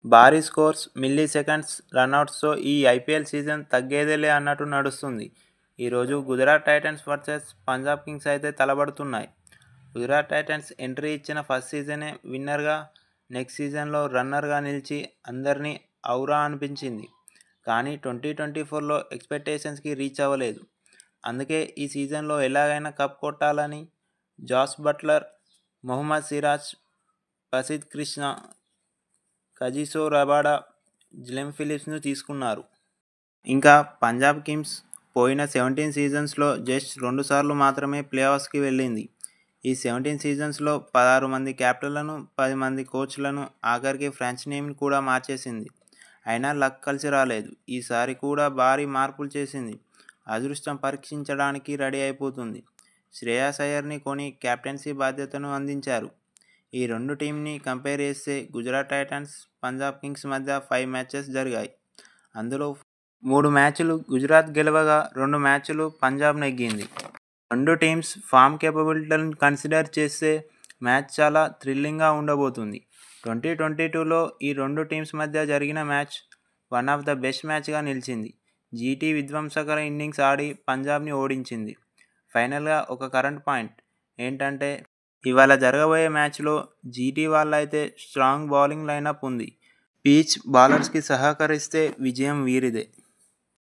భారీ scores, milli seconds రనౌట్స్తో ఈ IPL season తగ్గేదేలే అన్నట్టు నడుస్తుంది. ఈరోజు Gujarat Titans versus Punjab Kings అయితే తలపడుతున్నాయి. గుజరాత్ టైటన్స్ ఎంట్రీ ఇచ్చిన ఫస్ట్ సీజనే విన్నర్గా, నెక్స్ట్ సీజన్లో రన్నర్గా నిలిచి అందరినీ ఔరా అనిపించింది. కానీ 2024లో ఎక్స్పెక్టేషన్స్కి రీచ్ అవ్వలేదు. అందుకే ఈ సీజన్లో ఎలాగైనా కప్ కొట్టాలని Jos Buttler, Mohammed Siraj, Prasidh Krishna, Kagiso Rabada, Glenn ఫిలిప్స్ను తీసుకున్నారు. ఇంకా పంజాబ్ కింగ్స్ పోయిన 17 సీజన్స్లో జస్ట్ 2 సార్లు మాత్రమే ప్లేఆఫ్స్కి వెళ్ళింది. ఈ 17 సీజన్స్లో 16 మంది కెప్టెన్లను, 10 మంది కోచ్లను, ఆఖరికి ఫ్రెంచ్ నేమ్ని కూడా మార్చేసింది. అయినా లక్ కలిసి రాలేదు. ఈసారి కూడా భారీ మార్పులు చేసింది. అదృష్టం పరీక్షించడానికి రెడీ అయిపోతుంది. శ్రేయాస్ అయ్యర్ని కొని కెప్టెన్సీ బాధ్యతను అందించారు. ఈ రెండు టీంని కంపేర్ చేస్తే గుజరాత్ టైటన్స్, పంజాబ్ కింగ్స్ మధ్య 5 మ్యాచెస్ జరిగాయి. అందులో 3 మ్యాచ్లు గుజరాత్ గెలవగా 2 మ్యాచ్లు పంజాబ్ నెగ్గింది. రెండు టీమ్స్ ఫామ్ కేపబిలిటీలను కన్సిడర్ చేస్తే మ్యాచ్ చాలా థ్రిల్లింగ్గా ఉండబోతుంది. 2022లో ఈ రెండు టీమ్స్ మధ్య జరిగిన match one of the best మ్యాచ్గా నిలిచింది. జీటీ విధ్వంసకర ఇన్నింగ్స్ ఆడి పంజాబ్ని ఓడించింది. ఫైనల్గా ఒక కరెంట్ పాయింట్ ఏంటంటే ఇవాళ జరగబోయే మ్యాచ్లో జీటీ వాళ్ళైతే స్ట్రాంగ్ బౌలింగ్ లైనప్ ఉంది. పిచ్ బౌలర్స్కి సహకరిస్తే విజయం వీరిదే.